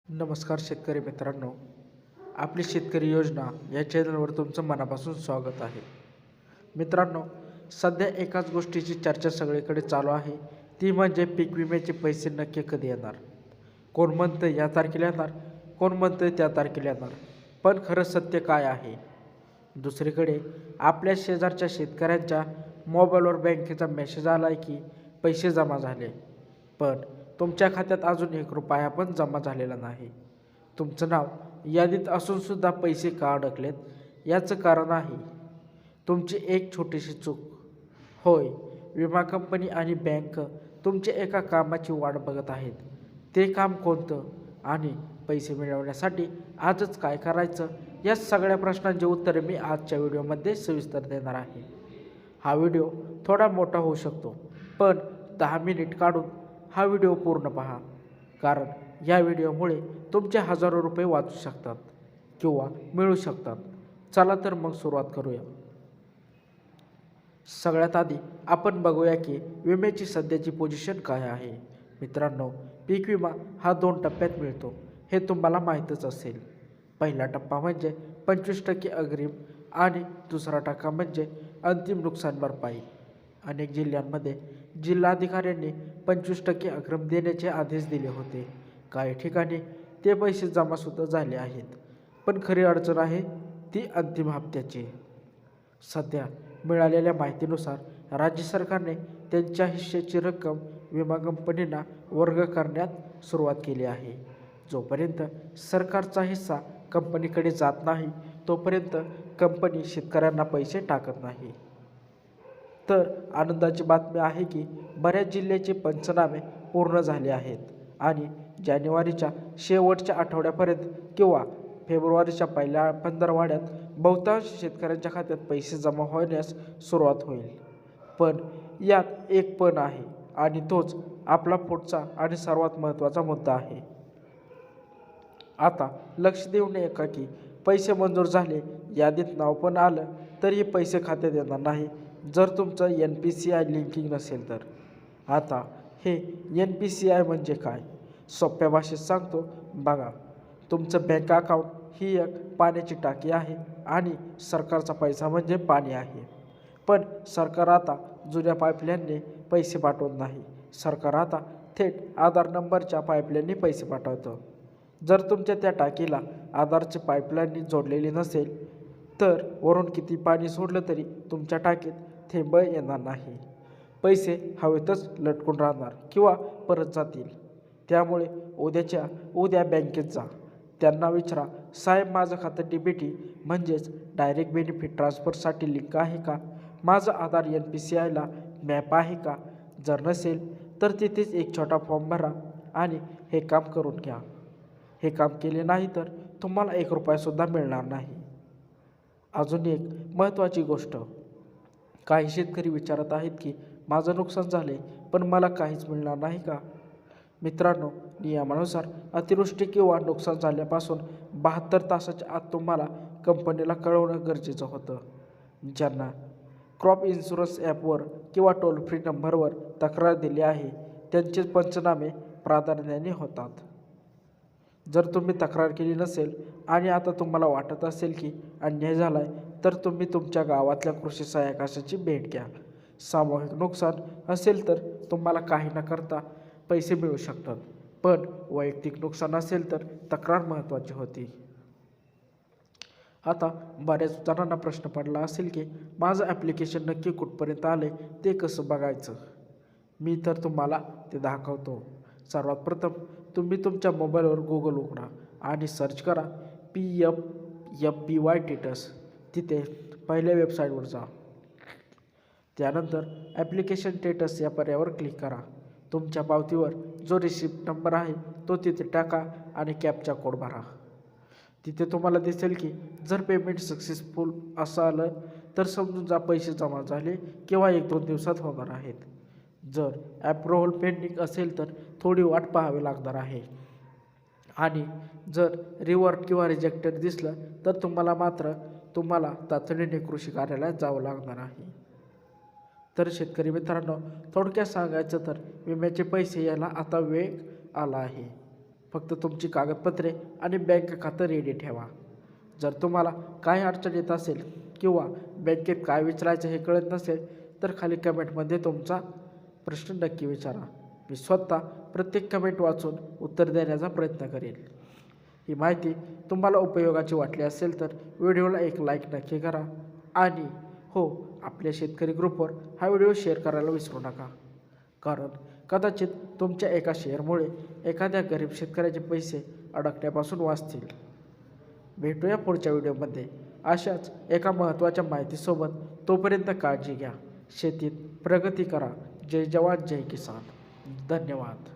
नमस्कार शेतकरी मित्रांनो, आपली शेतकरी योजना या चॅनलवर तुमचं मनापासून स्वागत आहे. मित्रांनो, सध्या एकाच गोष्टीची चर्चा सगळीकडे चालू आहे, ती म्हणजे पीक विम्याचे पैसे नक्की कधी येणार. कोण म्हणतं या तारखेला येणार, कोण म्हणतं त्या तारखेला येणार. पण खरं सत्य काय आहे? दुसरीकडे आपल्या शेजारच्या शेतकऱ्यांच्या मोबाईलवर बँकेचा मेसेज आला आहे की पैसे जमा झाले, पण तुमच्या खात्यात अजून 1 रुपया पण जमा झालेला नाही. तुमचं नाव यादीत असूनसुद्धा पैसे का अडकलेत? याचं कारण आहे तुमची एक छोटीशी चूक. होय, विमा कंपनी आणि बँक तुमच्या एका कामाची वाट बघत आहेत. ते काम कोणतं आणि पैसे मिळवण्यासाठी आजच काय करायचं, या सगळ्या प्रश्नांची उत्तरे मी आजच्या व्हिडिओमध्ये सविस्तर देणार आहे. हा व्हिडिओ थोडा मोठा होऊ शकतो, पण 10 मिनिट काढून हा व्हिडिओ पूर्ण पहा, कारण या व्हिडिओमुळे तुमचे हजारो रुपये वाचू शकतात किंवा मिळू शकतात. चला तर मग सुरुवात करूया. सगळ्यात आधी आपण बघूया की विम्याची सध्याची पोझिशन काय आहे. मित्रांनो, पीक विमा हा 2 टप्प्यात मिळतो, हे तुम्हाला माहीतच असेल. पहिला टप्पा म्हणजे 25% अग्रिम आणि दुसरा टप्पा म्हणजे अंतिम नुकसान भरपाई. अनेक जिल्ह्यांमध्ये जिल्हाधिकाऱ्यांनी 25% अग्रिम देण्याचे आदेश दिले होते. काही ठिकाणी ते पैसे जमासुद्धा झाले आहेत. पण खरी अडचण आहे ती अंतिम हप्त्याची. सध्या मिळालेल्या माहितीनुसार राज्य सरकारने त्यांच्या हिश्श्याची रक्कम विमा कंपनींना वर्ग करण्यात सुरुवात केली आहे. जोपर्यंत सरकारचा हिस्सा कंपनीकडे जात नाही, तोपर्यंत कंपनी शेतकऱ्यांना पैसे टाकत नाही. तर आनंदाची बातमी आहे की बऱ्याच जिल्ह्याचे पंचनामे पूर्ण झाले आहेत आणि जानेवारीच्या शेवटच्या आठवड्यापर्यंत किंवा फेब्रुवारीच्या पहिल्या 15 बहुतांश शेतकऱ्यांच्या खात्यात पैसे जमा होण्यास सुरुवात होईल. पण यात एक पण आहे आणि तोच आपला पुढचा आणि सर्वात महत्त्वाचा मुद्दा आहे. आता लक्ष देऊ नये का की पैसे मंजूर झाले, यादीत नाव पण आलं, तरी पैसे खात्यात येणार नाही जर तुमचं NPCI लिंकिंग नसेल तर. आता हे NPCI म्हणजे काय? सोप्या भाषेत सांगतो बघा. तुमचं बँक अकाउंट ही एक पाण्याची टाकी आहे आणि सरकारचा पैसा म्हणजे पाणी आहे. पण सरकार आता जुन्या पाईपलाईनने पैसे पाठवत नाही. सरकार आता थेट आधार नंबरच्या पाईपलाईनने पैसे पाठवतं. जर तुमच्या त्या टाकीला आधारची पाईपलाईननी जोडलेली नसेल, तर वरून किती पाणी सोडलं तरी तुमच्या टाकीत थेंब येणार नाही. पैसे हवेतच लटकून राहणार किंवा परत जातील. त्यामुळे उद्याच्या उद्या बँकेत जा. त्यांना विचारा, साहेब माझं खातं DBT म्हणजेच डायरेक्ट बेनिफिट ट्रान्सफरसाठी लिंक आहे का? माझं आधार NPCIला मॅप आहे का? जर नसेल तर तिथेच एक छोटा फॉर्म भरा आणि हे काम करून घ्या. हे काम केले नाही तर तुम्हाला 1 रुपयासुद्धा मिळणार नाही. अजून एक महत्त्वाची गोष्ट, काही शेतकरी विचारत आहेत की माझं नुकसान झाले पण मला काहीच मिळणार नाही का? मित्रांनो, नियमानुसार अतिवृष्टी किंवा नुकसान झाल्यापासून 72 तासाच्या आत तुम्हाला कंपनीला कळवणं गरजेचं होतं. ज्यांना क्रॉप इन्शुरन्स ॲपवर किंवा टोल फ्री नंबरवर तक्रार दिली आहे त्यांचे पंचनामे प्राधान्याने होतात. जर तुम्ही तक्रार केली नसेल आणि आता तुम्हाला वाटत असेल की अन्याय झाला आहे, तर तुम्ही तुमच्या गावातल्या कृषी सहाय्यकाची भेट घ्या. सामूहिक नुकसान असेल तर तुम्हाला काही न करता पैसे मिळू शकतात, पण वैयक्तिक नुकसान असेल तर तक्रार महत्त्वाची होती. आता बऱ्याच जणांना प्रश्न पडला असेल की माझं ॲप्लिकेशन नक्की कुठपर्यंत आले, ते कसं बघायचं? मी तर तुम्हाला ते दाखवतो. सर्वात प्रथम तुम्ही तुमच्या मोबाईलवर Google उघडा आणि सर्च करा PFBY स्टेटस. तिथे पहिल्या वेबसाईटवर जा. त्यानंतर ॲप्लिकेशन स्टेटस या पर्यायावर क्लिक करा. तुमच्या पावतीवर जो रिसिप्ट नंबर आहे तो तिथे टाका आणि कॅप्चा कोड भरा. तिथे तुम्हाला दिसेल की जर पेमेंट सक्सेसफुल असं आलं तर समजून जा पैसे जमा झाले किंवा 1-2 दिवसात होणार आहेत. जर ॲप्रुव्हल पेंडिंग असेल तर थोडी वाट पाहावी लागणार आहे आणि जर रिवर्ट किंवा रिजेक्टेड दिसलं तर तुम्हाला तातडीने कृषी कार्यालयात जावं लागणार आहे. तर शेतकरी मित्रांनो, थोडक्यात सांगायचं तर विम्याचे पैसे यायला आता वेळ आला आहे. फक्त तुमची कागदपत्रे आणि बँक खातं रेडी ठेवा. जर तुम्हाला काही अडचण येत असेल किंवा बँकेत काय विचारायचं हे कळत नसेल तर खाली कमेंटमध्ये तुमचा प्रश्न नक्की विचारा. मी स्वतः प्रत्येक कमेंट वाचून उत्तर देण्याचा प्रयत्न करेन. ही माहिती तुम्हाला उपयोगाची वाटली असेल तर व्हिडिओला एक लाईक नक्की करा आणि हो, आपल्या शेतकरी ग्रुपवर हा व्हिडिओ शेअर करायला विसरू नका. कारण कदाचित तुमच्या एका शेअरमुळे एखाद्या गरीब शेतकऱ्याचे पैसे अडकण्यापासून वाचतील. भेटूया पुढच्या व्हिडिओमध्ये अशाच एका महत्त्वाच्या माहितीसोबत. तोपर्यंत काळजी घ्या. शेतीत प्रगती करा. जय जवान जय किसान. धन्यवाद.